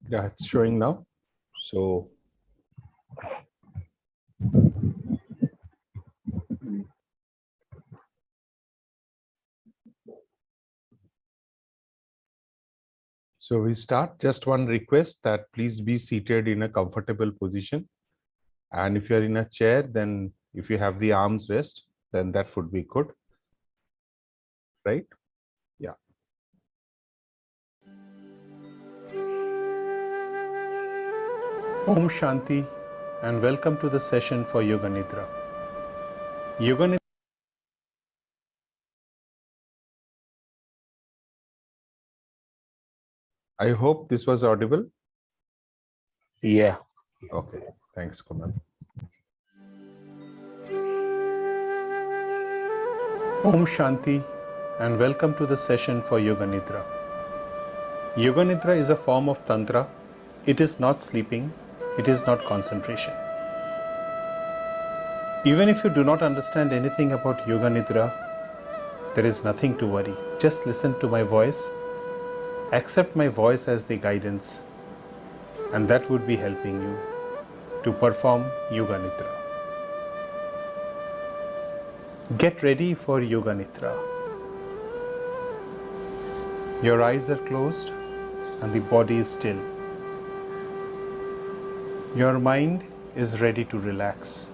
Yeah, it's showing now. So we start. Just one request that please be seated in a comfortable position. And if you're in a chair, then if you have the arms rest, then that would be good. Right? Yeah. Om Shanti and welcome to the session for Yoganitra. Yoganitra. I hope this was audible. Yeah. Okay. Thanks, Kumar. Om Shanti and welcome to the session for Yoganitra. Yoganitra is a form of Tantra. It is not sleeping. It is not concentration. Even if you do not understand anything about Yoganitra, there is nothing to worry. Just listen to my voice. Accept my voice as the guidance, and that would be helping you to perform Yoganitra. Get ready for Yoganitra. Your eyes are closed and the body is still. Your mind is ready to relax.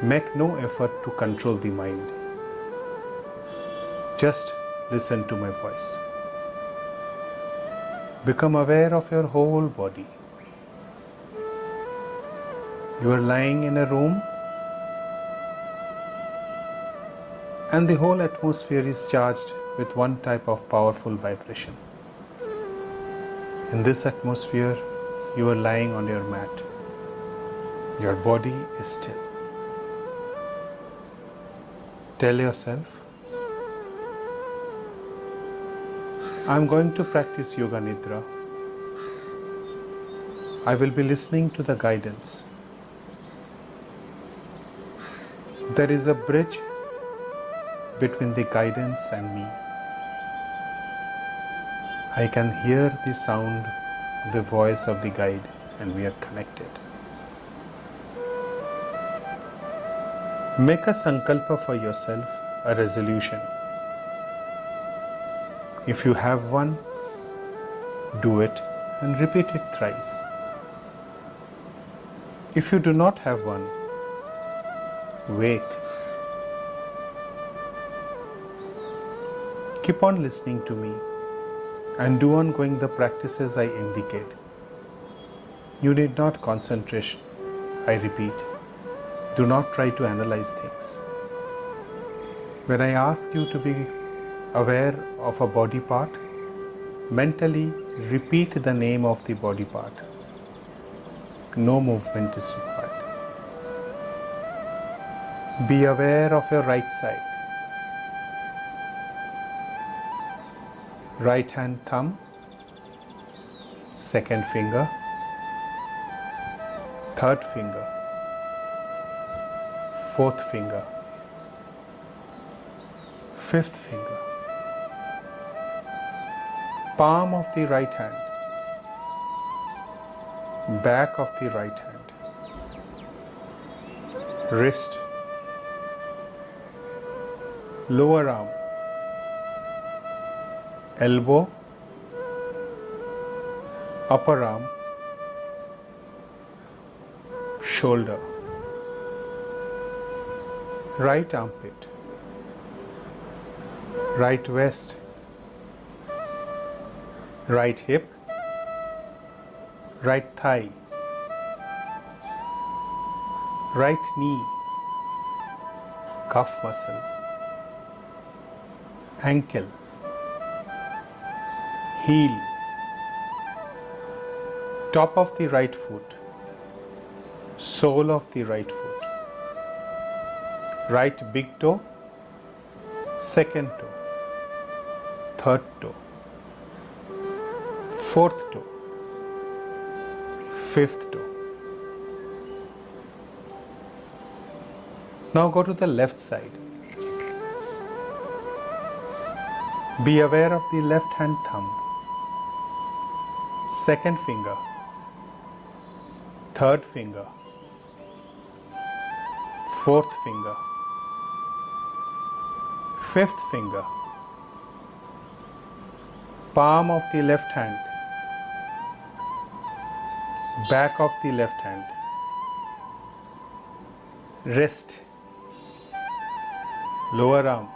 Make no effort to control the mind. Just listen to my voice. Become aware of your whole body. You are lying in a room and the whole atmosphere is charged with one type of powerful vibration. In this atmosphere, you are lying on your mat. Your body is still. Tell yourself, I'm going to practice Yoganitra. I will be listening to the guidance. There is a bridge between the guidance and me. I can hear the sound of the voice of the guide and we are connected. Make a sankalpa for yourself, a resolution. If you have one, do it and repeat it thrice. If you do not have one, wait. Keep on listening to me and do ongoing the practices I indicate. You need not concentration. I repeat, do not try to analyze things. When I ask you to be aware of a body part, mentally repeat the name of the body part. No movement is required. Be aware of your right side. Right hand thumb, second finger, third finger, fourth finger, fifth finger, palm of the right hand, back of the right hand, wrist, lower arm, elbow, upper arm, shoulder, right armpit, right waist, right hip, right thigh, right knee, calf muscle, ankle, heel, top of the right foot, sole of the right foot, right big toe, second toe, third toe, fourth toe, fifth toe. Now go to the left side. Be aware of the left hand thumb, second finger, third finger, fourth finger, fifth finger, palm of the left hand, back of the left hand, wrist, lower arm,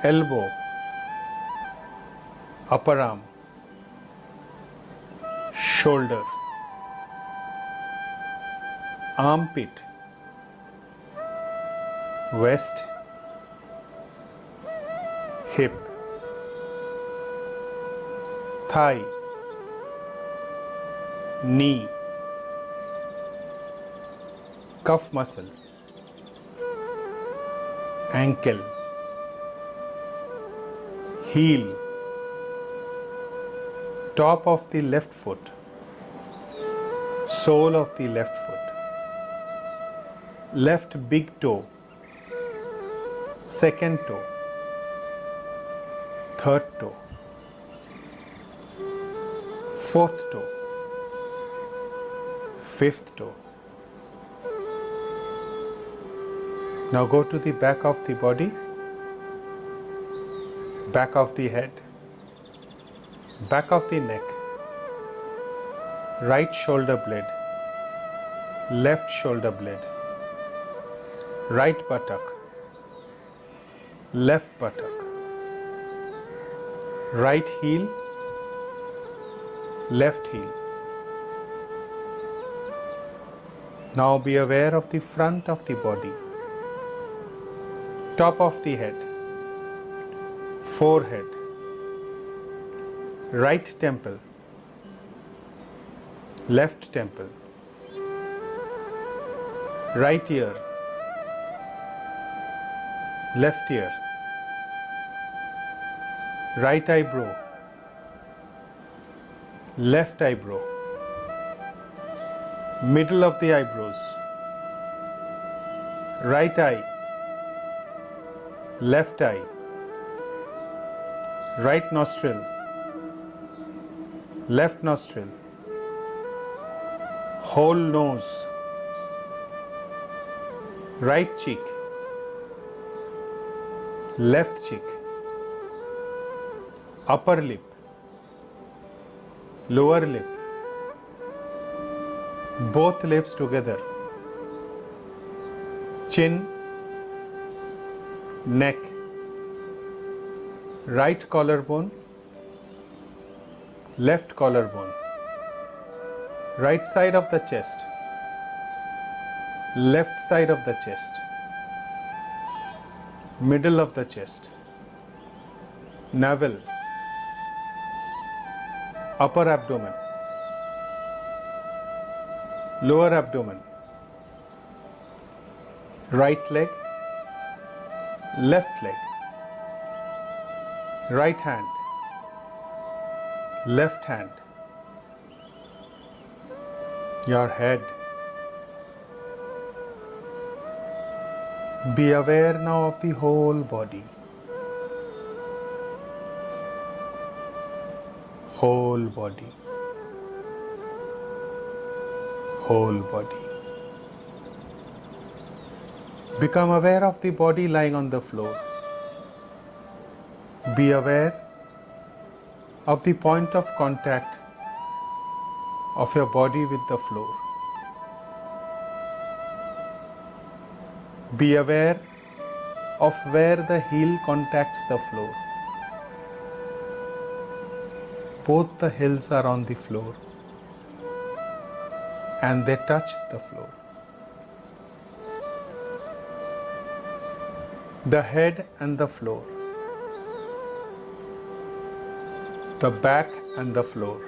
elbow, upper arm, shoulder, armpit, waist, hip, thigh, knee, cuff muscle, ankle, heel, top of the left foot, sole of the left foot, left big toe, second toe, third toe, fourth toe, fifth toe. Now go to the back of the body, back of the head, back of the neck, right shoulder blade, left shoulder blade, right buttock, left buttock, right heel, left heel. Now be aware of the front of the body, top of the head, forehead, right temple, left temple, right ear, left ear, right eyebrow, left eyebrow, middle of the eyebrows, right eye, left eye, right nostril, left nostril, whole nose, right cheek, left cheek, upper lip, lower lip, both lips together, chin, neck, right collarbone, left collarbone, right side of the chest, left side of the chest, middle of the chest, navel, upper abdomen, lower abdomen, right leg, left leg, right hand, left hand, your head. Be aware now of the whole body. Whole body. Whole body. Become aware of the body lying on the floor. Be aware of the point of contact of your body with the floor. Be aware of where the heel contacts the floor. Both the heels are on the floor and they touch the floor. The head and the floor. The back and the floor.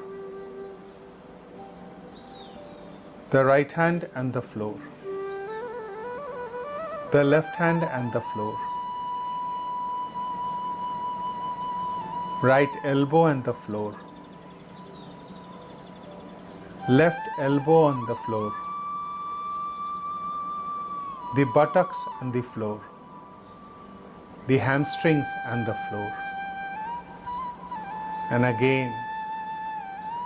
The right hand and the floor. The left hand and the floor. Right elbow and the floor. Left elbow on the floor. The buttocks on the floor. the hamstrings and the floor. And again,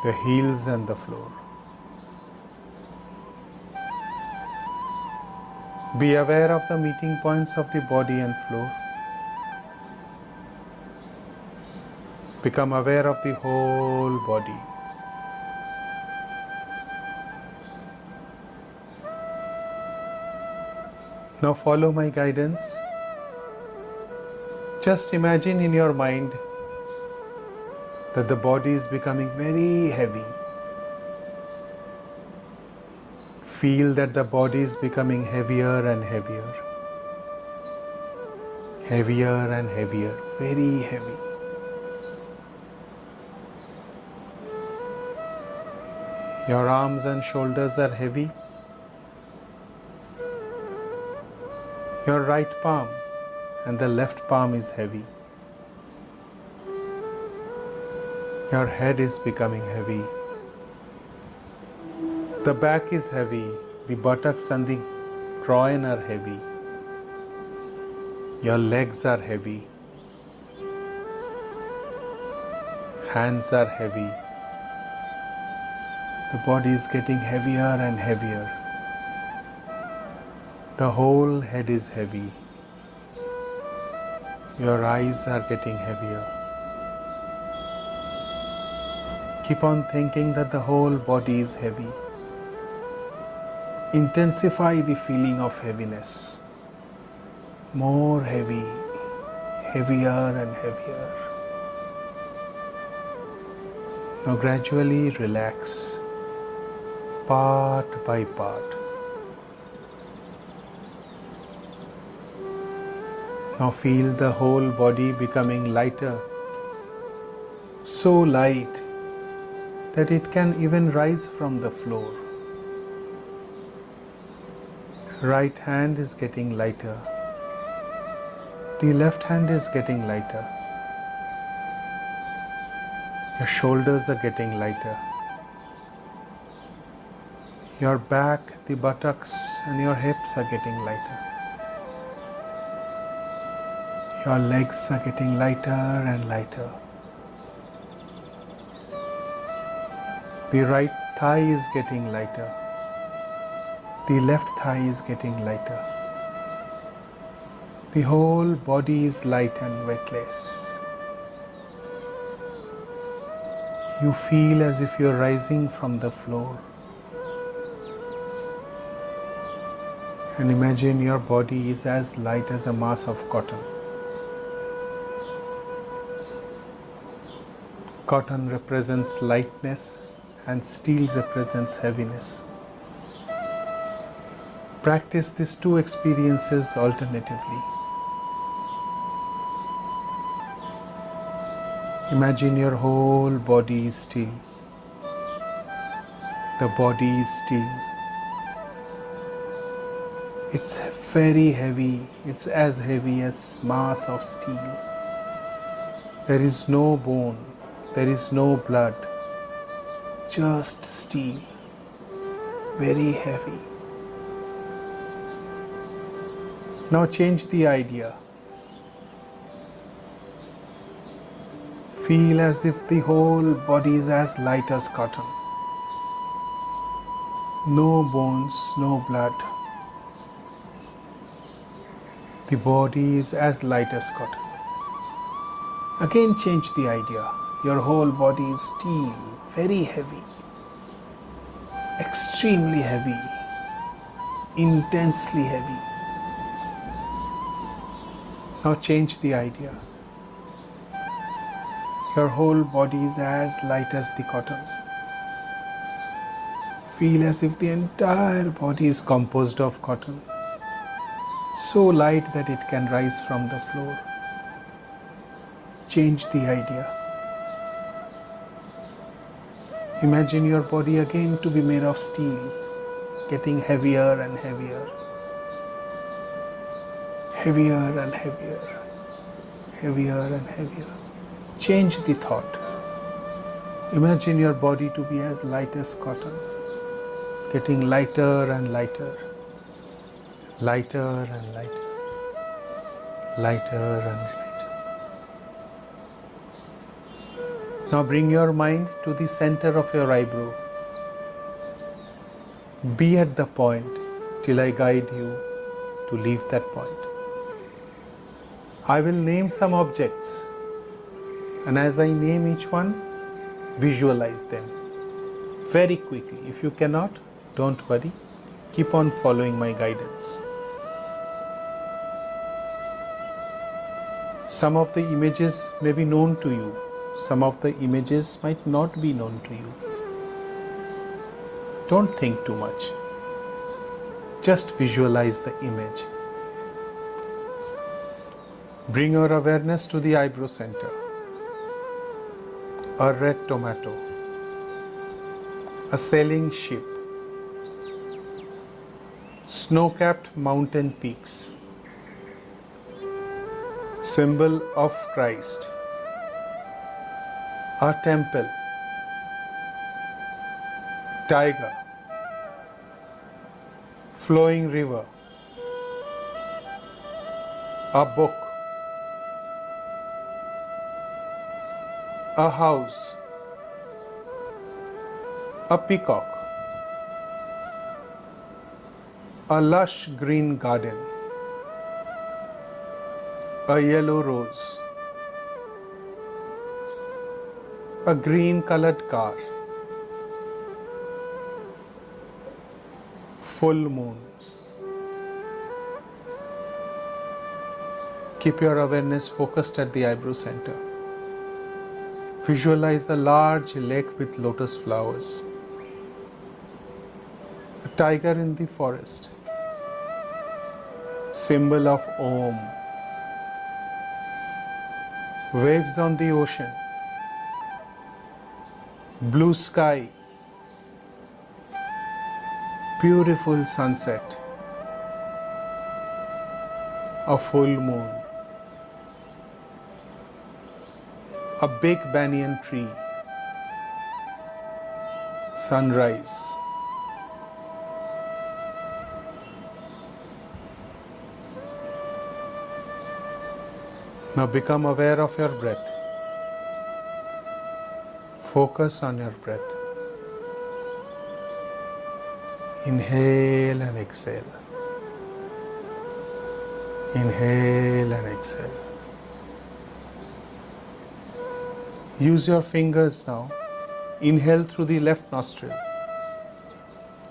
the heels and the floor. Be aware of the meeting points of the body and floor. Become aware of the whole body. Now follow my guidance. Just imagine in your mind that the body is becoming very heavy. Feel that the body is becoming heavier and heavier. Heavier and heavier, very heavy. Your arms and shoulders are heavy. Your right palm and the left palm is heavy. Your head is becoming heavy. The back is heavy. The buttocks and the groin are heavy. Your legs are heavy. Hands are heavy. The body is getting heavier and heavier. The whole head is heavy. Your eyes are getting heavier. Keep on thinking that the whole body is heavy. Intensify the feeling of heaviness. More heavy, heavier and heavier. Now gradually relax, part by part. Now feel the whole body becoming lighter, so light that it can even rise from the floor. Right hand is getting lighter. The left hand is getting lighter. Your shoulders are getting lighter. Your back, the buttocks and your hips are getting lighter. Your legs are getting lighter and lighter. The right thigh is getting lighter. The left thigh is getting lighter. The whole body is light and weightless. You feel as if you are rising from the floor. And imagine your body is as light as a mass of cotton. Cotton represents lightness and steel represents heaviness. Practice these two experiences alternatively. Imagine your whole body is still. The body is still. It's very heavy. It's as heavy as mass of steel. There is no bone. There is no blood. Just steel. Very heavy. Now change the idea. Feel as if the whole body is as light as cotton. No bones, no blood. The body is as light as cotton. Again change the idea. Your whole body is steel, very heavy, extremely heavy, intensely heavy. Now change the idea. Your whole body is as light as the cotton. Feel as if the entire body is composed of cotton, so light that it can rise from the floor. Change the idea. Imagine your body again to be made of steel, getting heavier and heavier. Heavier and heavier. Heavier and heavier. Change the thought. Imagine your body to be as light as cotton, getting lighter and lighter, lighter and lighter, lighter and lighter. Now bring your mind to the center of your eyebrow. Be at the point till I guide you to leave that point. I will name some objects, and as I name each one, visualize them very quickly. If you cannot, don't worry. Keep on following my guidance. Some of the images may be known to you. Some of the images might not be known to you. Don't think too much. Just visualize the image. Bring your awareness to the eyebrow center. A red tomato. A sailing ship. Snow-capped mountain peaks. Symbol of Christ. A temple. Tiger. Flowing river. A book. A house. A peacock. A lush green garden. A yellow rose. A green colored car. Full moon. Keep your awareness focused at the eyebrow center. Visualize a large lake with lotus flowers. A tiger in the forest. Symbol of Om. Waves on the ocean. Blue sky. Beautiful sunset. A full moon. A big banyan tree. Sunrise. Now become aware of your breath. Focus on your breath. Inhale and exhale. Inhale and exhale. Use your fingers now. Inhale through the left nostril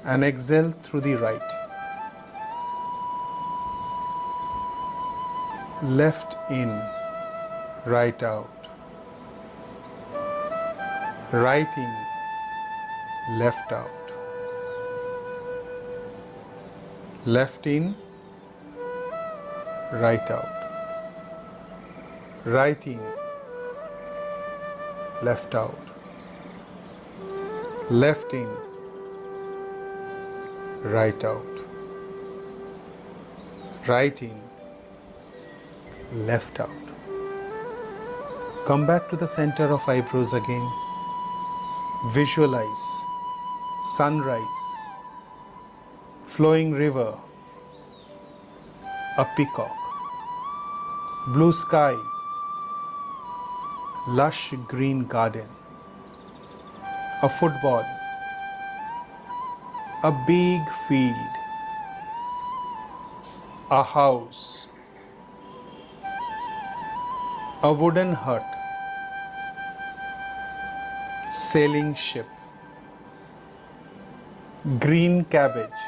and exhale through the right. Left in, right out. Right in, left out. Left in, right out. Right in, left out. Left in, right out. Right in, left out. Come back to the center of eyebrows again. Visualize sunrise, flowing river, a peacock, blue sky, lush green garden, a football, a big field, a house, a wooden hut, sailing ship, green cabbage,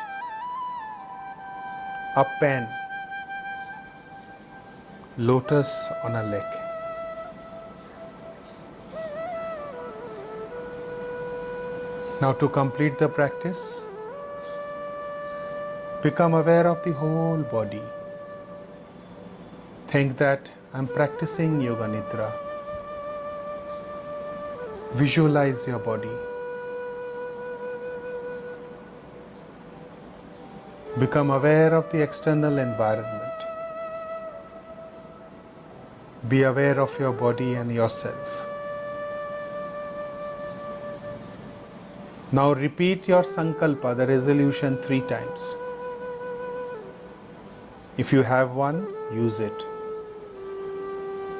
a pen, lotus on a lake. Now to complete the practice, become aware of the whole body. Think that I'm practicing Yoganitra. Visualize your body. Become aware of the external environment. Be aware of your body and yourself. Now repeat your sankalpa, the resolution, 3 times. If you have one, use it.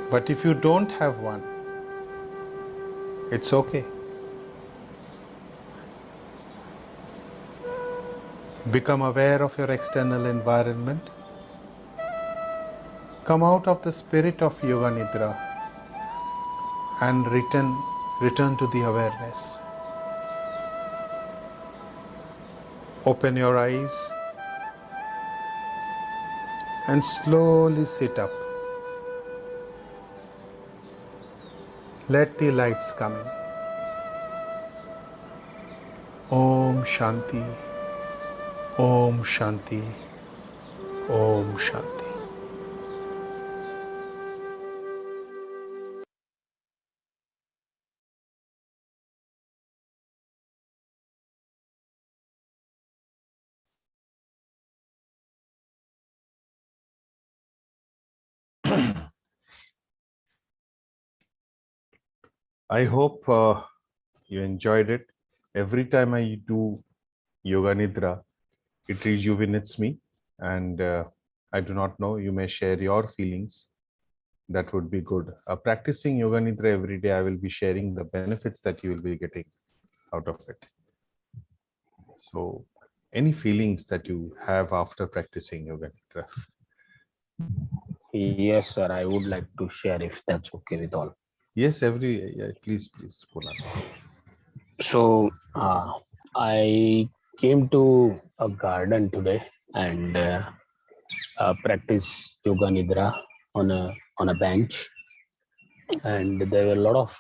But if you don't have one, it's okay. Become aware of your external environment. Come out of the spirit of Yoganitra and return to the awareness. Open your eyes and slowly sit up. Let the lights come in. Om Shanti, Om Shanti, Om Shanti. I hope you enjoyed it. Every time I do Yoga Nidra, it rejuvenates me, and I do not know, you may share your feelings. That would be good. Practicing Yoga Nidra every day, I will be sharing the benefits that you will be getting out of it. So, any feelings that you have after practicing Yoga Nidra? Yes, sir. I would like to share if that's okay with all. Yes, please, Poonam. So, I came to a garden today and practice yoga nidra on a bench, and there were a lot of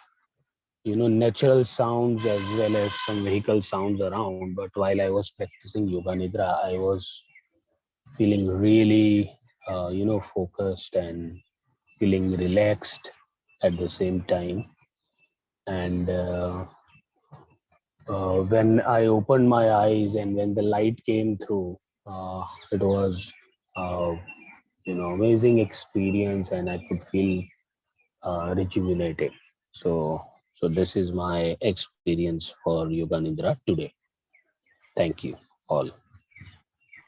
natural sounds as well as some vehicle sounds around. But while I was practicing yoga nidra, I was feeling really focused and feeling relaxed at the same time. And when I opened my eyes and when the light came through, it was amazing experience, and I could feel rejuvenated. So this is my experience for Yoga Nidra today. Thank you all.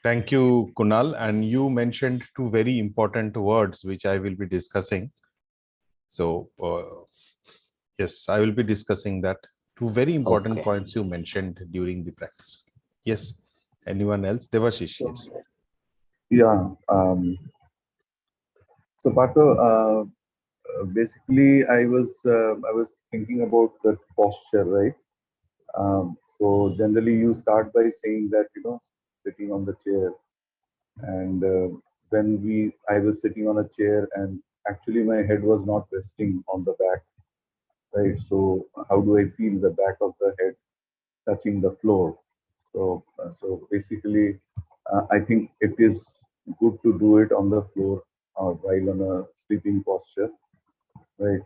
Thank you, Kunal. And you mentioned two very important words which I will be discussing. So, yes, I will be discussing that. Two very important points you mentioned during the practice. Yes. Anyone else? Devashish, yes. Yeah. So, Pato, basically, I was thinking about the posture, right? So generally, you start by saying that sitting on the chair, and I was sitting on a chair, and actually my head was not resting on the back, right? So how do I feel the back of the head touching the floor? So basically, I think it is good to do it on the floor while on a sleeping posture, right?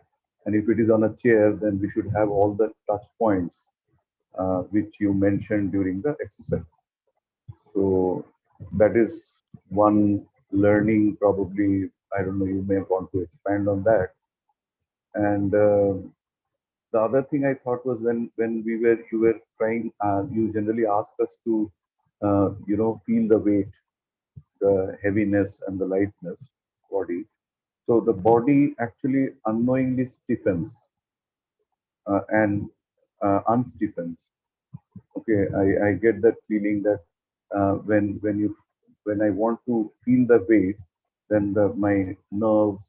And if it is on a chair, then we should have all the touch points which you mentioned during the exercise. So that is one learning. Probably, I don't know. You may want to expand on that. And the other thing I thought was when you were trying, you generally ask us to feel the weight, the heaviness, and the lightness body. So the body actually unknowingly stiffens and unstiffens. Okay, I get that feeling that when I want to feel the weight, then my nerves,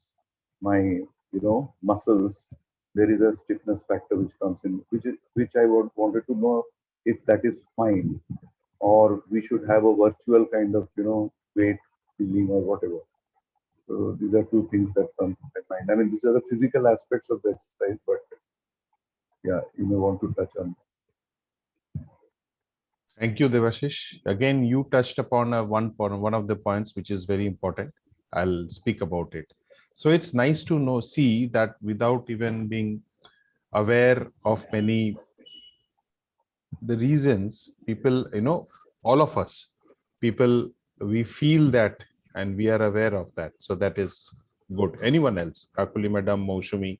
my muscles, there is a stiffness factor which comes in, which I wanted to know if that is fine, or we should have a virtual kind of weight feeling or whatever. So these are two things that come to my mind. I mean, these are the physical aspects of the exercise, but yeah, you may want to touch on. Thank you, Devashish. Again, you touched upon one of the points which is very important. I'll speak about it. So it's nice to see that without even being aware of the reasons, people, all of us, people, we feel that and we are aware of that. So that is good. Anyone else? Kakuli Madam, Moushumi?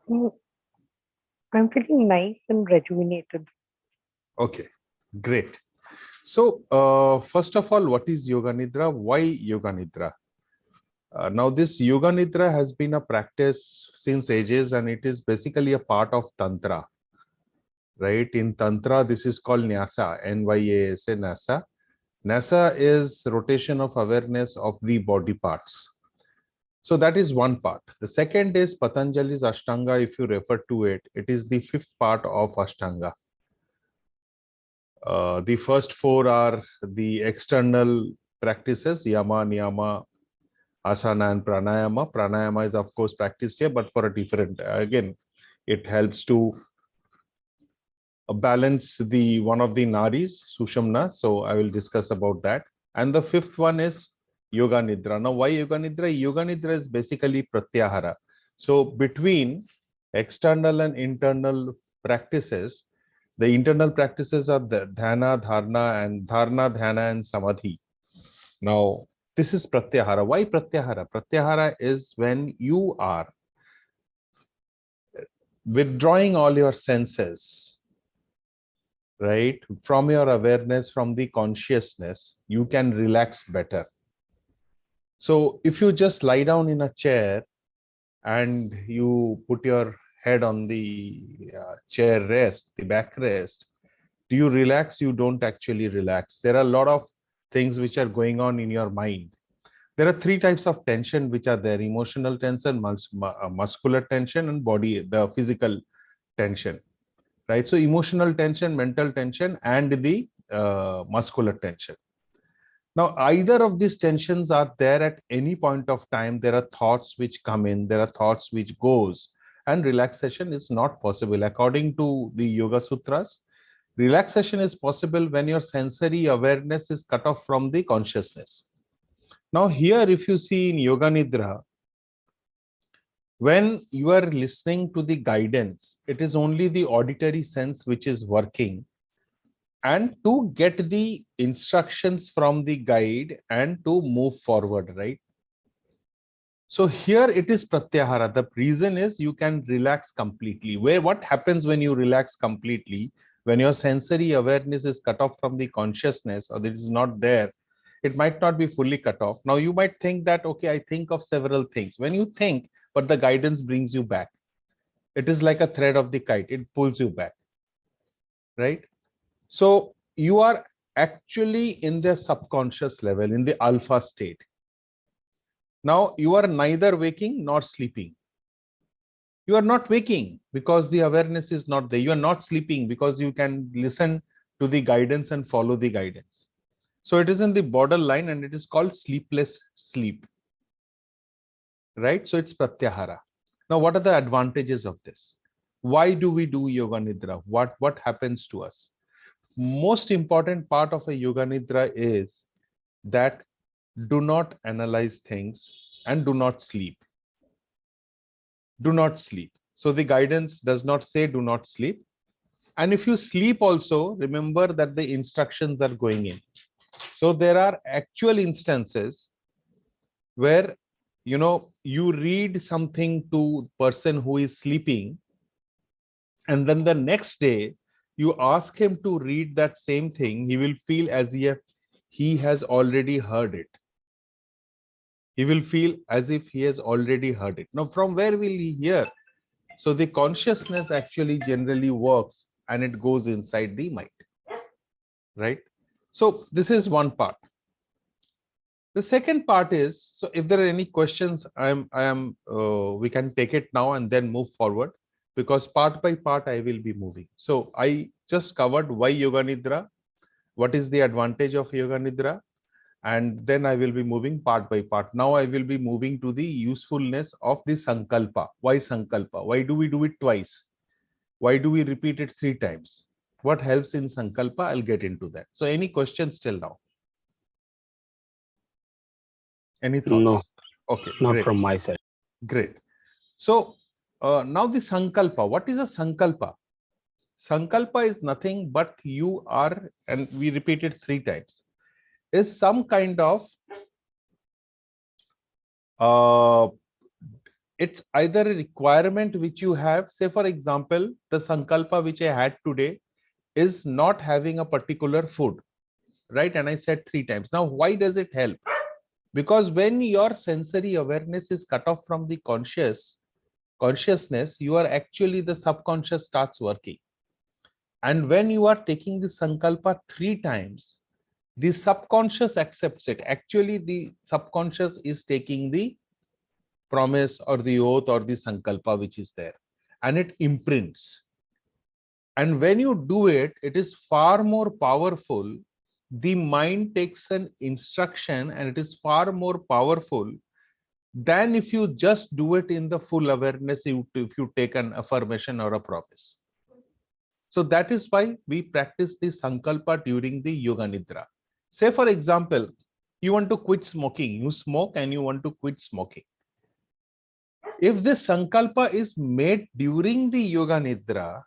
I'm feeling nice and rejuvenated. Okay, great. So, first of all, what is Yoga Nidra? Why Yoga Nidra? Now this Yoganitra has been a practice since ages, and it is basically a part of Tantra. Right? In Tantra, this is called Nyasa, Nyasa, Nyasa. Nyasa is rotation of awareness of the body parts. So that is one part. The second is Patanjali's Ashtanga. If you refer to it, it is the fifth part of Ashtanga. The first four are the external practices, Yama, Niyama, Asana and Pranayama. Pranayama is of course practiced here, but for a different, again, it helps to balance the one of the Nadis, Sushumna. So I will discuss about that. And the fifth one is Yoganitra. Now, why Yoganitra? Yoganitra is basically Pratyahara. So between external and internal practices, the internal practices are the Dhyana, Dharna, and Samadhi. Now, this is Pratyahara. Why Pratyahara? Pratyahara is when you are withdrawing all your senses, right, from your awareness, from the consciousness, you can relax better. So if you just lie down in a chair and you put your head on the chair rest, the backrest, do you relax? You don't actually relax. There are a lot of things which are going on in your mind. There are three types of tension which are there: emotional tension, muscular tension, and body, the physical tension. Right? So emotional tension, mental tension, and the muscular tension. Now, either of these tensions are there at any point of time. There are thoughts which come in, there are thoughts which goes, and relaxation is not possible. According to the Yoga Sutras, relaxation is possible when your sensory awareness is cut off from the consciousness. Now, here, if you see in Yoga Nidra, when you are listening to the guidance, it is only the auditory sense which is working, and to get the instructions from the guide and to move forward, right? So here it is Pratyahara. The reason is you can relax completely. What happens when you relax completely? When your sensory awareness is cut off from the consciousness, or it is not there, it might not be fully cut off. Now you might think that, okay, I think of several things. When you think, but the guidance brings you back. It is like a thread of the kite. It pulls you back, right? So you are actually in the subconscious level, in the alpha state. Now you are neither waking nor sleeping. You are not waking because the awareness is not there. You are not sleeping because you can listen to the guidance and follow the guidance. So it is in the borderline, and it is called sleepless sleep. Right? So it's Pratyahara. Now, what are the advantages of this? Why do we do Yoga Nidra? What happens to us? Most important part of a Yoga Nidra is that do not analyze things and do not sleep. Do not sleep. So the guidance does not say do not sleep. And if you sleep also, remember that the instructions are going in. So there are actual instances where, you know, you read something to person who is sleeping, and then the next day you ask him to read that same thing, he will feel as if he has already heard it. He will feel as if he has already heard it. Now, from where will he hear? So the consciousness actually generally works, and it goes inside the mind, right? So this is one part. The second part is, so if there are any questions, we can take it now and then move forward, because part by part I will be moving. So I just covered why Yoga Nidra, what is the advantage of Yoga Nidra, and then I will be moving part by part. Now I will be moving to the usefulness of the Sankalpa. Why Sankalpa? Why do we do it twice? Why do we repeat it 3 times? What helps in Sankalpa? I'll get into that. So any questions till now? Any thoughts? No, okay, not great. from my side. Great. So now the Sankalpa. What is a Sankalpa? Sankalpa is nothing but you are, and we repeat it 3 times, is some kind of, it's either a requirement which you have. Say, for example, the Sankalpa which I had today is not having a particular food, right? And I said 3 times. Now, why does it help? Because when your sensory awareness is cut off from the consciousness, you are actually, the subconscious starts working. And when you are taking the sankalpa 3 times, the subconscious accepts it. Actually, the subconscious is taking the promise or the oath or the sankalpa which is there, and it imprints. And when you do it, it is far more powerful. The mind takes an instruction and it is far more powerful than if you just do it in the full awareness, if you take an affirmation or a promise. So that is why we practice the sankalpa during the yoga nidra. Say for example, you want to quit smoking, you smoke and you want to quit smoking. If this sankalpa is made during the yoga nidra,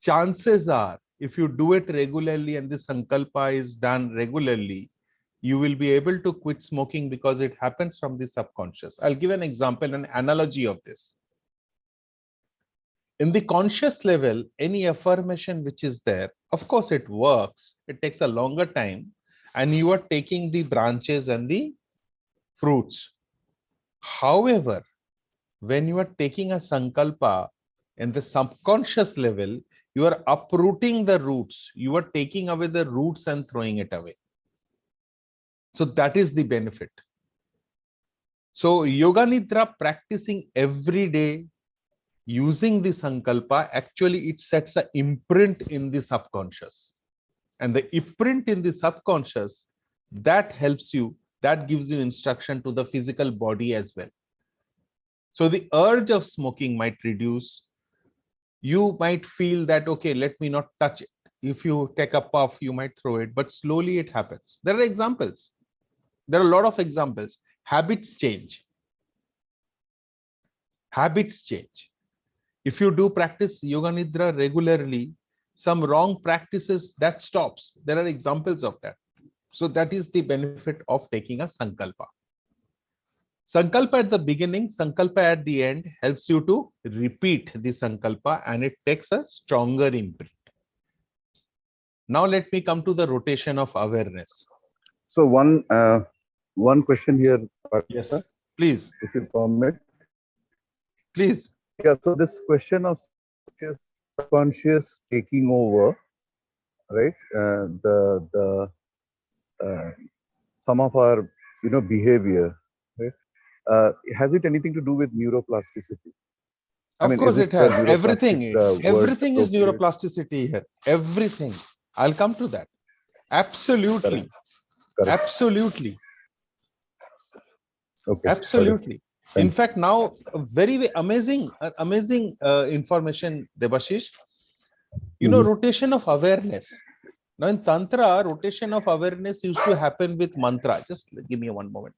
chances are, if you do it regularly and the sankalpa is done regularly, you will be able to quit smoking because it happens from the subconscious. I'll give an example, an analogy of this. In the conscious level, any affirmation which is there, of course it works, it takes a longer time, and you are taking the branches and the fruits. However, when you are taking a sankalpa in the subconscious level, you are uprooting the roots. You are taking away the roots and throwing it away. So that is the benefit. So yoga nidra practicing every day using the sankalpa, actually it sets an imprint in the subconscious. And the imprint in the subconscious, that helps you, that gives you instruction to the physical body as well. So the urge of smoking might reduce. You might feel that, okay, let me not touch it. If you take a puff, you might throw it, but slowly it happens. There are examples. There are a lot of examples. Habits change. Habits change. If you do practice yoga nidra regularly, some wrong practices, that stops. There are examples of that. So that is the benefit of taking a sankalpa. Sankalpa at the beginning, sankalpa at the end helps you to repeat the sankalpa and it takes a stronger imprint. Now let me come to the rotation of awareness. So one question here. Yes, please. If you permit. Please. Yeah, so this question of subconscious taking over, right? Some of our behavior, right? Has it anything to do with neuroplasticity? Of course it has. Everything is neuroplasticity here. Everything. I'll come to that. Absolutely. Correct. Absolutely. Okay. Absolutely. In fact, now very amazing information, Debashish. You know, rotation of awareness. Now in Tantra, rotation of awareness used to happen with mantra. Just give me one moment.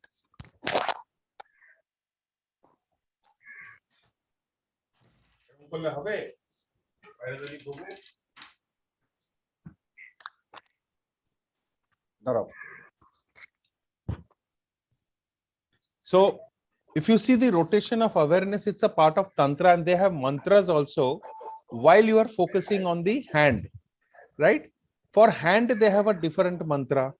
So if you see the rotation of awareness, it's a part of Tantra and they have mantras also while you are focusing on the hand, right? For hand, they have a different mantra.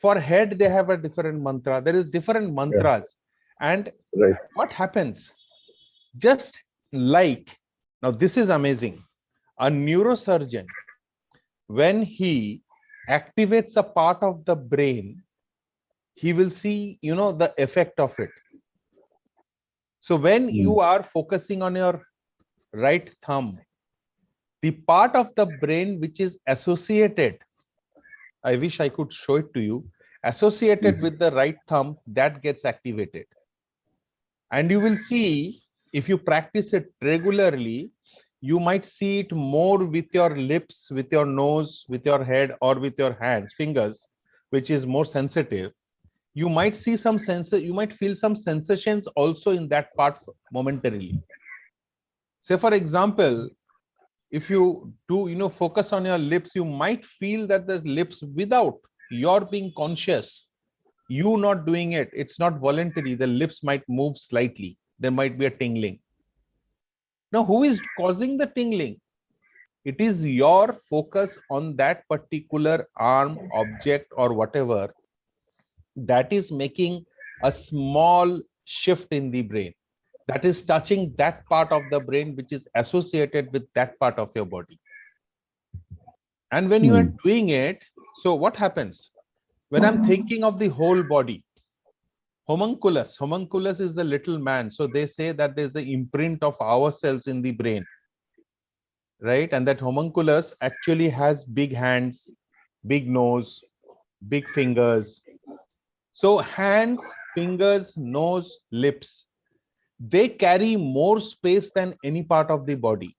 For head, they have a different mantra. There is different mantras. Yeah. And what happens? Just like, now this is amazing. A neurosurgeon, when he activates a part of the brain, he will see, the effect of it. So when you are focusing on your right thumb, the part of the brain which is associated, I wish I could show it to you, associated with the right thumb, that gets activated. And you will see, if you practice it regularly, you might see it more with your lips, with your nose, with your head, or with your hands, fingers, which is more sensitive. You might see some you might feel some sensations also in that part momentarily. Say for example, if you do, focus on your lips, you might feel that the lips, without your being conscious, you not doing it, it's not voluntary, the lips might move slightly. There might be a tingling. Now, who is causing the tingling? It is your focus on that particular arm, object, or whatever. that is making a small shift in the brain, that is touching that part of the brain which is associated with that part of your body. And when you are doing it, so what happens? When I'm thinking of the whole body, homunculus is the little man. So they say that there's the imprint of ourselves in the brain, right? And that homunculus actually has big hands, big nose, big fingers. So hands, fingers, nose, lips, they carry more space than any part of the body.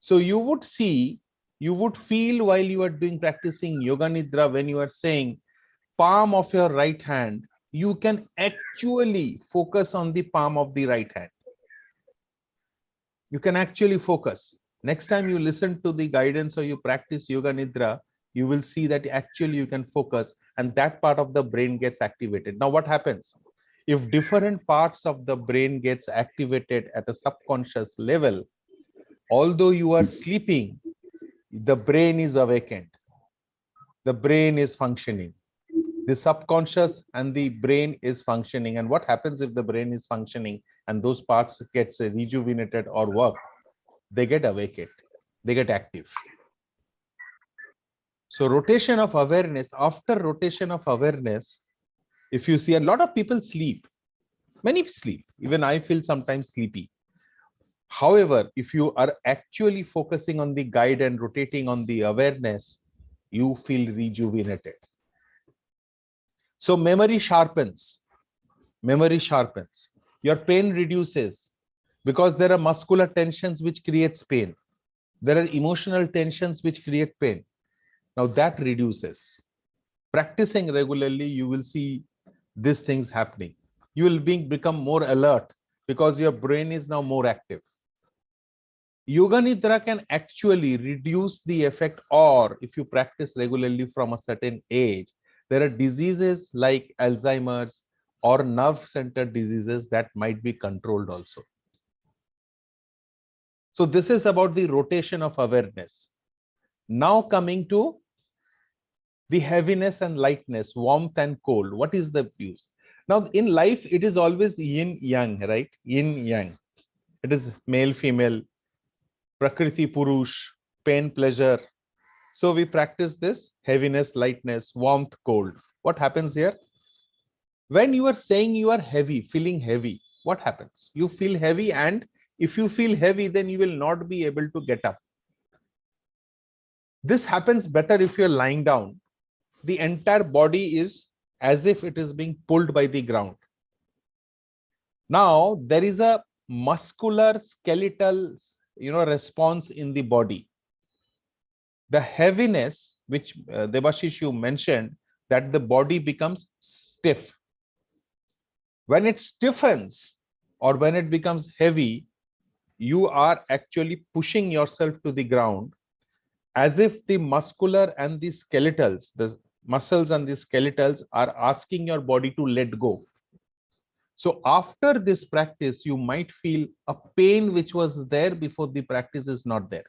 So you would see, you would feel while you are doing practicing Yoganitra, when you are saying palm of your right hand, you can actually focus on the palm of the right hand. You can actually focus. Next time you listen to the guidance or you practice Yoganitra, you will see that actually you can focus and that part of the brain gets activated. Now what happens? If different parts of the brain gets activated at a subconscious level, although you are sleeping, the brain is awakened. The brain is functioning. The subconscious and the brain is functioning. And what happens if the brain is functioning and those parts gets rejuvenated or work? They get awakened. They get active. So rotation of awareness, after rotation of awareness, if you see, a lot of people sleep, many sleep, even I feel sometimes sleepy. However, if you are actually focusing on the guide and rotating on the awareness, you feel rejuvenated. So memory sharpens, your pain reduces because there are muscular tensions which creates pain. There are emotional tensions which create pain. Now that reduces. Practicing regularly, you will see these things happening. You will become more alert because your brain is now more active. Yoganitra can actually reduce the effect, or if you practice regularly from a certain age, there are diseases like Alzheimer's or nerve center diseases that might be controlled also. So this is about the rotation of awareness. Now coming to the heaviness and lightness, warmth and cold. What is the use? Now in life, it is always yin yang, right? Yin yang. It is male, female, Prakriti, Purush, pain, pleasure. So we practice this heaviness, lightness, warmth, cold. What happens here? When you are saying you are heavy, feeling heavy, what happens? You feel heavy, and if you feel heavy, then you will not be able to get up. This happens better if you're lying down. The entire body is as if it is being pulled by the ground. Now there is a muscular skeletal response in the body. The heaviness, which Debashish you mentioned, that the body becomes stiff. When it stiffens or when it becomes heavy, you are actually pushing yourself to the ground, as if the muscular and the skeletals, the muscles and the skeletals are asking your body to let go. So after this practice, you might feel a pain which was there before the practice is not there,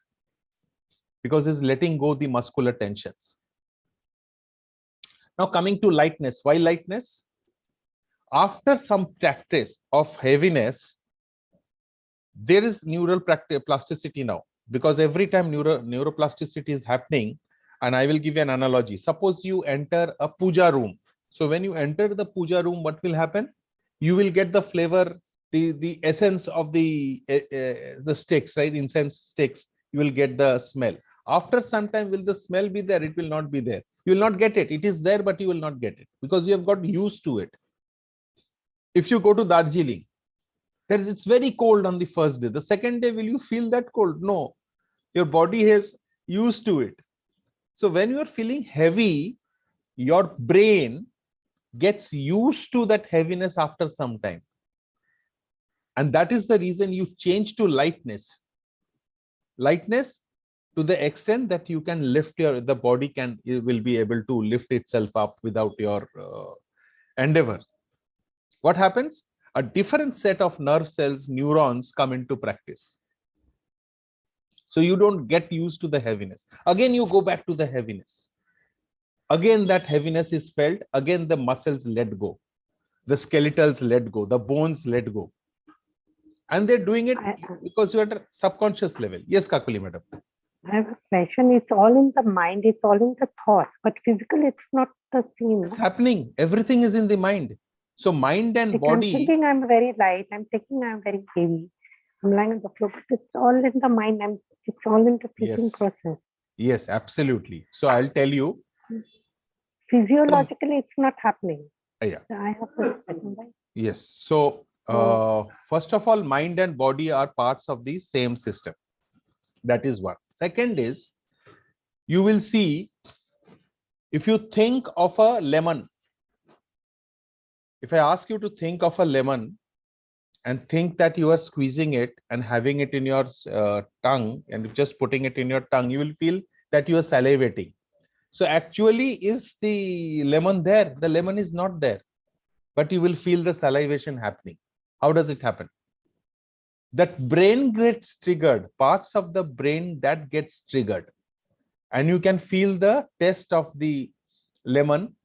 because it's letting go the muscular tensions. Now coming to lightness. Why lightness? After some practice of heaviness, there is neural plasticity now, because every time neuroplasticity is happening, and I will give you an analogy. Suppose you enter a puja room. So when you enter the puja room, what will happen? You will get the flavor, the essence of the sticks, right? Incense sticks. You will get the smell. After some time, will the smell be there? It will not be there. You will not get it. It is there, but you will not get it because you have got used to it. If you go to Darjeeling, it's very cold on the first day. The second day, will you feel that cold? No. Your body is used to it. So when you are feeling heavy, your brain gets used to that heaviness after some time. And that is the reason you change to lightness. Lightness to the extent that you can lift the body will be able to lift itself up without your endeavor. What happens? A different set of nerve cells, neurons come into practice. So you don't get used to the heaviness. Again, you go back to the heaviness. again that heaviness is felt, again the muscles let go, the skeletals let go, the bones let go. And they're doing it because you're at a subconscious level. Yes, Kakuli madam. I have a question. It's all in the mind. It's all in the thought. But physically, it's not the same. It's happening. Everything is in the mind. So mind and body. I'm thinking I'm very light. I'm thinking I'm very heavy. I'm lying on the floor. But it's all in the mind. It's all in the thinking process. Yes, absolutely. So I'll tell you. Physiologically, it's not happening. Yeah. I have to explain, right? Yes. So first of all, mind and body are parts of the same system. That is one. Second is, you will see, if you think of a lemon, if I ask you to think of a lemon and think that you are squeezing it and having it in your tongue and just putting it in your tongue, you will feel that you are salivating. So actually, is the lemon there? The lemon is not there, but you will feel the salivation happening. How does it happen? That brain gets triggered, parts of the brain that gets triggered, and you can feel the taste of the lemon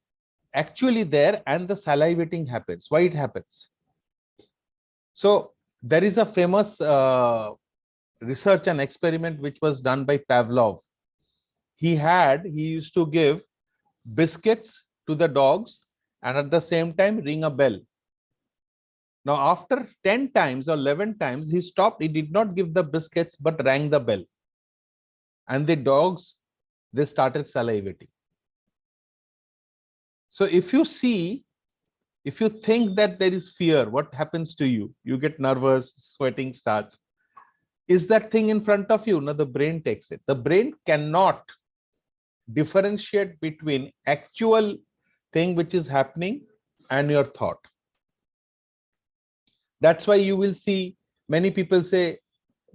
actually there, and the salivating happens. Why it happens? So there is a famous research and experiment which was done by Pavlov. He used to give biscuits to the dogs and at the same time ring a bell. Now, after 10 times or 11 times, he stopped. He did not give the biscuits, but rang the bell. And the dogs, they started salivating. So if you see, if you think that there is fear, what happens to you? You get nervous, sweating starts. Is that thing in front of you? No, the brain takes it. The brain cannot differentiate between actual thing which is happening and your thought. That's why you will see many people say,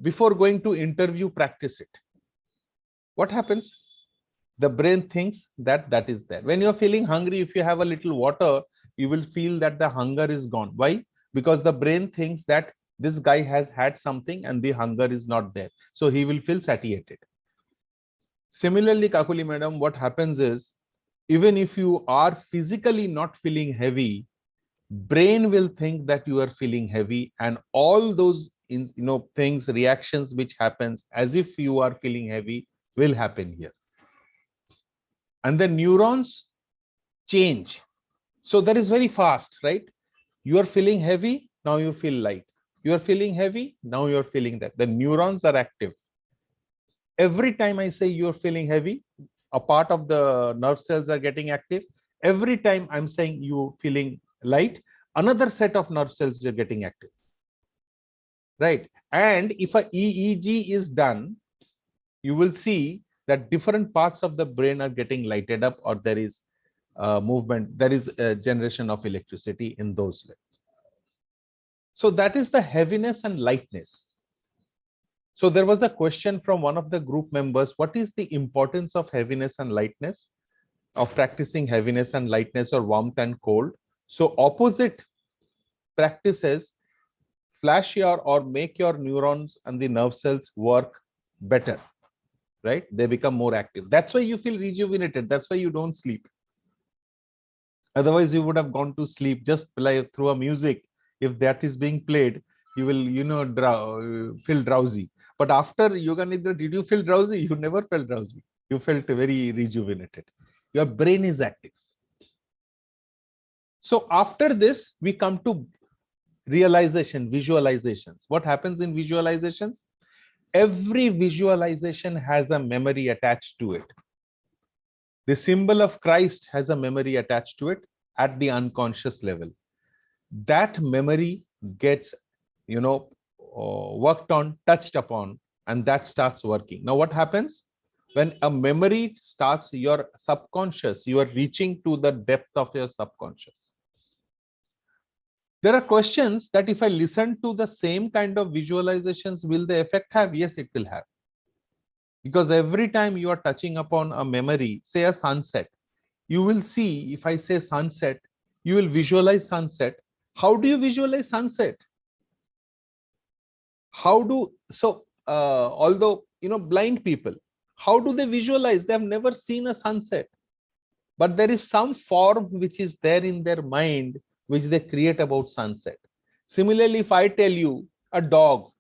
before going to interview, practice it. What happens? The brain thinks that that is there. When you're feeling hungry, if you have a little water, you will feel that the hunger is gone. Why? Because the brain thinks that this guy has had something and the hunger is not there. So he will feel satiated. Similarly, Kakuli madam, what happens is, even if you are physically not feeling heavy, brain will think that you are feeling heavy, and all those things, reactions which happens as if you are feeling heavy will happen here. And the neurons change. So that is very fast, right? You are feeling heavy, now you feel light. You are feeling heavy, now you are feeling that. The neurons are active. Every time I say you are feeling heavy, a part of the nerve cells are getting active. Every time I'm saying you feeling light, another set of nerve cells are getting active. Right? And if a EEG is done, you will see that different parts of the brain are getting lighted up, or there is movement, there is a generation of electricity in those levels. So that is the heaviness and lightness. So there was a question from one of the group members, what is the importance of heaviness and lightness, of practicing heaviness and lightness, or warmth and cold? So opposite practices flash your or make your neurons and the nerve cells work better, right? They become more active. That's why you feel rejuvenated. That's why you don't sleep. Otherwise, you would have gone to sleep just play through a music. If that is being played, you will, feel drowsy. But after Yoganitra, did you feel drowsy? You never felt drowsy. You felt very rejuvenated. Your brain is active. So after this, we come to realization, visualizations. What happens in visualizations? Every visualization has a memory attached to it. The symbol of Christ has a memory attached to it at the unconscious level. That memory gets, worked on, touched upon, and that starts working. Now, what happens? When a memory starts, your subconscious, you are reaching to the depth of your subconscious. There are questions that if I listen to the same kind of visualizations, will the effect have? Yes, it will have. Because every time you are touching upon a memory, say a sunset, you will see, if I say sunset, you will visualize sunset. How do you visualize sunset? Although, blind people, how do they visualize? They have never seen a sunset. but there is some form which is there in their mind which they create about sunset. Similarly, if I tell you a dog,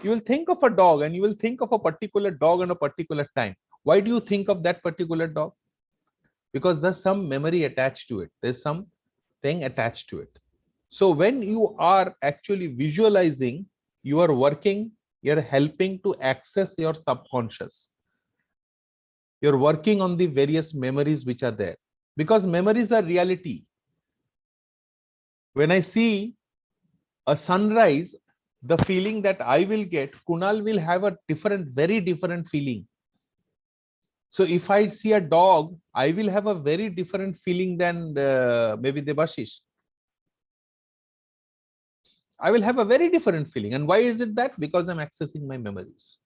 you will think of a dog and you will think of a particular dog and a particular time. Why do you think of that particular dog? Because there's some memory attached to it. There's something attached to it. So when you are actually visualizing, you are working, you're helping to access your subconscious. You're working on the various memories which are there, because memories are reality. When I see a sunrise, the feeling that I will get, Kunal will have a different, very different feeling. So if I see a dog, I will have a very different feeling than maybe Debashish. I will have a very different feeling. And why is it that? Because I'm accessing my memories.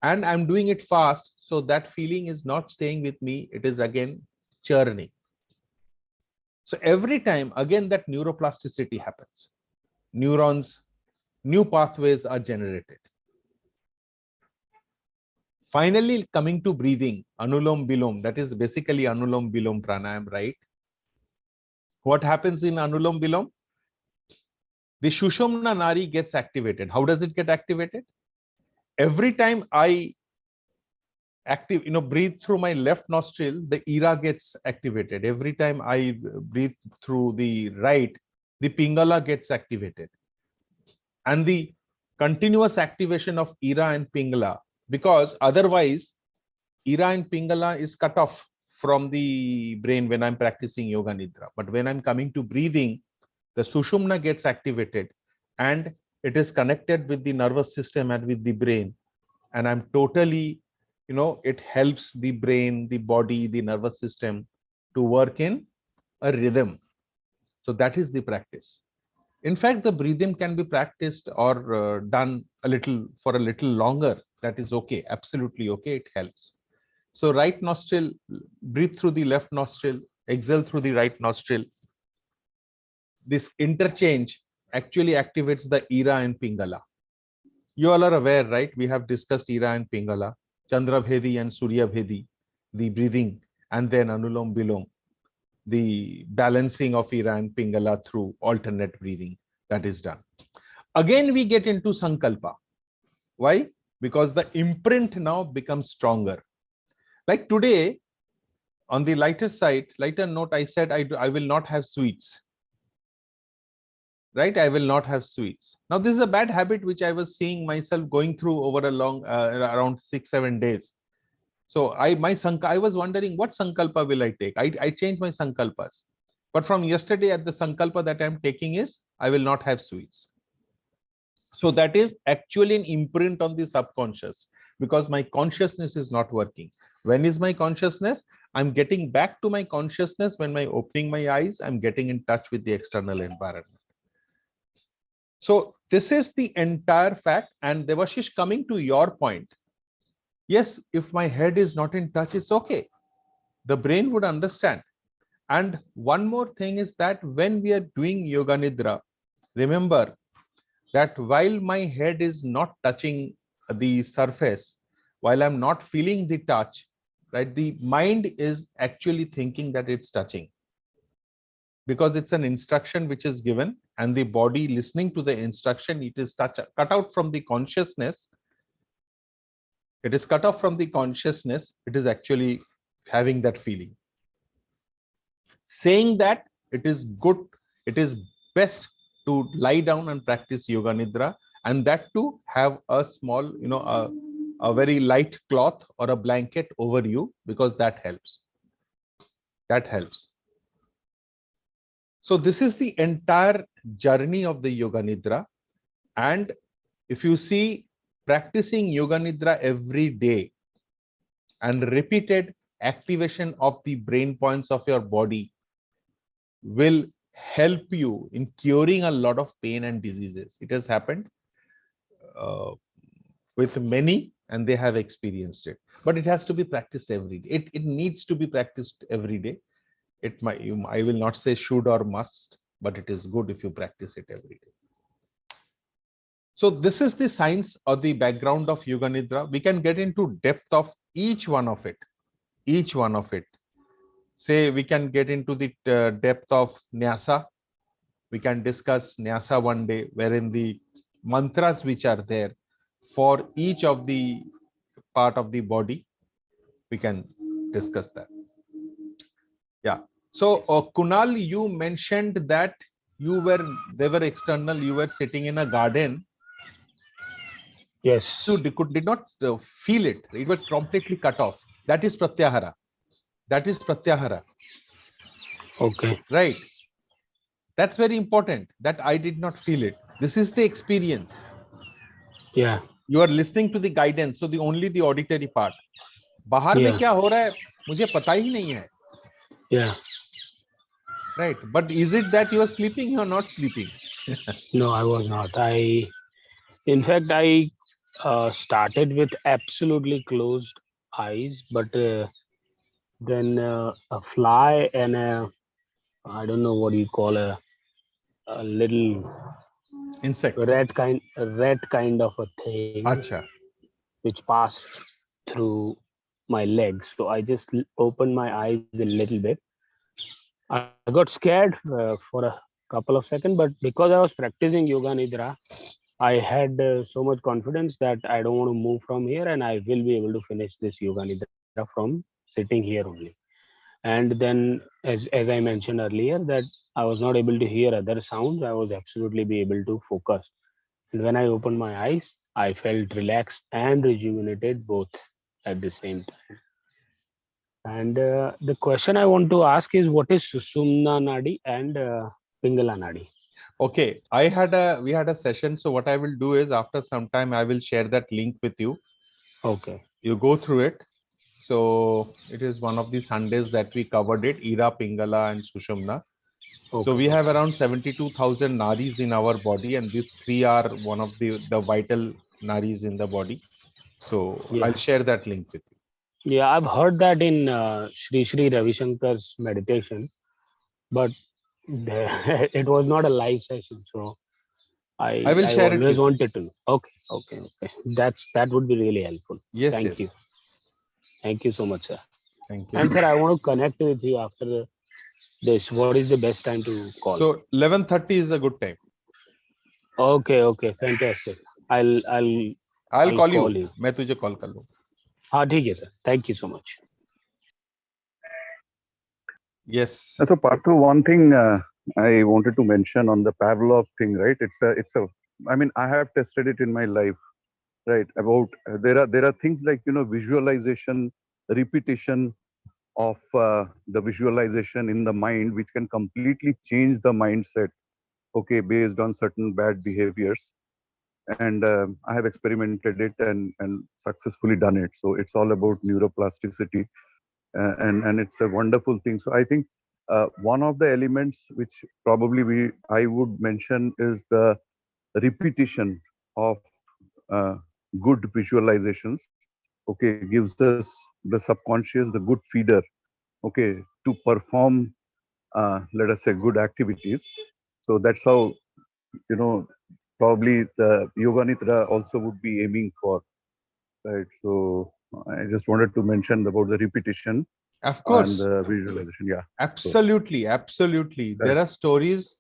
And I'm doing it fast. So that feeling is not staying with me. It is again churning. So every time, again, that neuroplasticity happens. Neurons, new pathways are generated. Finally, coming to breathing, Anulom Bilom, that is basically Anulom Bilom Pranayam, right? What happens in Anulom Bilom? The Shushumna Nari gets activated. How does it get activated? Every time I breathe through my left nostril, the Ira gets activated. Every time I breathe through the right, the Pingala gets activated. And the continuous activation of Ira and Pingala, because otherwise Ira and Pingala is cut off from the brain when I'm practicing Yoga Nidra. But when I'm coming to breathing, the Sushumna gets activated and it is connected with the nervous system and with the brain. And I'm totally, it helps the brain, the body, the nervous system to work in a rhythm. So that is the practice. In fact, the breathing can be practiced or done for a little longer. That is okay, absolutely okay, it helps. So right nostril, breathe through the left nostril, exhale through the right nostril. This interchange actually activates the Ira and Pingala. You all are aware, right? We have discussed Ira and Pingala, Chandra Bhedi and Surya Bhedi, the breathing, and then Anulom Bilom, the balancing of Ira and Pingala through alternate breathing that is done. Again, we get into Sankalpa. Why? Because the imprint now becomes stronger. Like today, on the lighter note, I said I will not have sweets. Right? I will not have sweets. Now, this is a bad habit which I was seeing myself going through over a long, around 6-7 days. So I was wondering what Sankalpa will I take? I changed my Sankalpas. But from yesterday at the Sankalpa that I'm taking is, I will not have sweets. So that is actually an imprint on the subconscious because my consciousness is not working. When is my consciousness? I'm getting back to my consciousness when I'm opening my eyes, I'm getting in touch with the external environment. So this is the entire fact. And Devashish, coming to your point, yes, if my head is not in touch, it's okay. The brain would understand. And one more thing is that when we are doing Yoga Nidra, remember that while my head is not touching the surface, while I'm not feeling the touch, right, the mind is actually thinking that it's touching. Because it's an instruction which is given and the body listening to the instruction, it is cut out from the consciousness. It is cut off from the consciousness. It is actually having that feeling. Saying that it is good, it is best to lie down and practice Yoga Nidra, and that to have a small, a very light cloth or a blanket over you, because that helps. That helps. So this is the entire journey of the Yoga Nidra. And if you see, practicing Yoga Nidra every day and repeated activation of the brain points of your body will help you in curing a lot of pain and diseases. It has happened with many and they have experienced it. But it has to be practiced every day. It needs to be practiced every day. I will not say should or must, but it is good if you practice it every day. So this is the science or the background of Yoga Nidra. We can get into depth of each one of it. say we can get into the depth of Nyasa. We can discuss Nyasa one day, wherein the mantras which are there for each of the part of the body, we can discuss that. Yeah. So Kunal, you mentioned that they were external, you were sitting in a garden. Yes. You did not feel it. It was completely cut off. That is pratyahara. That is pratyahara. Okay. Right. That's very important, that I did not feel it. This is the experience. Yeah. You are listening to the guidance, so only the auditory part. बाहर में क्या हो रहा है मुझे पता ही नहीं है. Yeah. Right. But is it that you are sleeping or not sleeping? No, I was not. In fact, I started with absolutely closed eyes, but then a fly and I don't know what you call a little Insect. rat kind of a thing, Acha. which passed through my legs. So I just opened my eyes a little bit. I got scared for a couple of seconds, but because I was practicing Yoganitra, I had so much confidence that I don't want to move from here, and I will be able to finish this Yoganitra from sitting here only. And then, as I mentioned earlier, that I was not able to hear other sounds. I was absolutely be able to focus. And when I opened my eyes, I felt relaxed and rejuvenated both at the same time. And the question I want to ask is, what is Susumna Nadi and Pingala Nadi? Okay, we had a session. So what I will do is, after some time, I will share that link with you. Okay. You go through it. So it is one of the Sundays that we covered it, Ira, Pingala, and Sushumna. Okay. So we have around 72,000 nadis in our body, and these three are one of the vital nadis in the body. So yeah. I'll share that link with you. Yeah, I've heard that in Sri Ravi Shankar's meditation, but it was not a live session. So I will share it. I always wanted to know. Okay. That would be really helpful. Yes. Thank you. Thank you so much, sir. Thank you. And sir, I want to connect with you after this. What is the best time to call? So 11:30 is a good time. Okay, fantastic. I'll call you. मैं तुझे call कर लूँ. हाँ ठीक है sir. Thank you so much. Yes. So Parthu, one thing I wanted to mention on the Pavlov thing, right? It's a. I mean, I have tested it in my life, right? About there are things like visualization, repetition of the visualization in the mind, which can completely change the mindset. Okay, based on certain bad behaviors, and I have experimented it and successfully done it. So it's all about neuroplasticity. And it's a wonderful thing. So I think one of the elements which probably I would mention is the repetition of good visualizations. Okay, gives us the subconscious the good feeder. Okay, to perform let us say good activities. So that's how probably the Yoganitra also would be aiming for. Right. So I just wanted to mention about the repetition. Of course. And the visualization. Yeah. Absolutely. Absolutely. There are stories.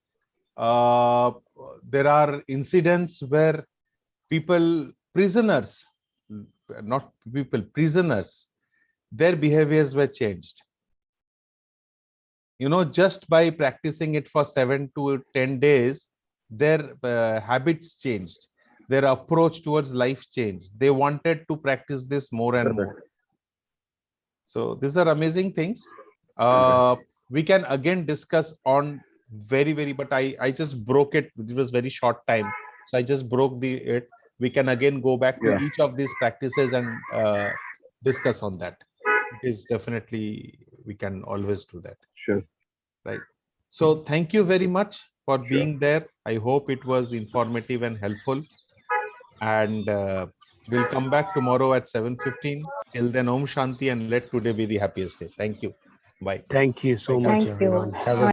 There are incidents where prisoners, their behaviors were changed. Just by practicing it for 7 to 10 days, their habits changed. Their approach towards life changed. They wanted to practice this more and more. So these are amazing things. We can again discuss on but I just broke it. It was very short time. So I just broke it. We can again go back to each of these practices and discuss on that. It is definitely, we can always do that. Sure. Right. So thank you very much for being there. I hope it was informative and helpful. And we'll come back tomorrow at 7:15. Till then, Om Shanti, and let today be the happiest day. Thank you. Bye. Thank you so much, everyone. Have a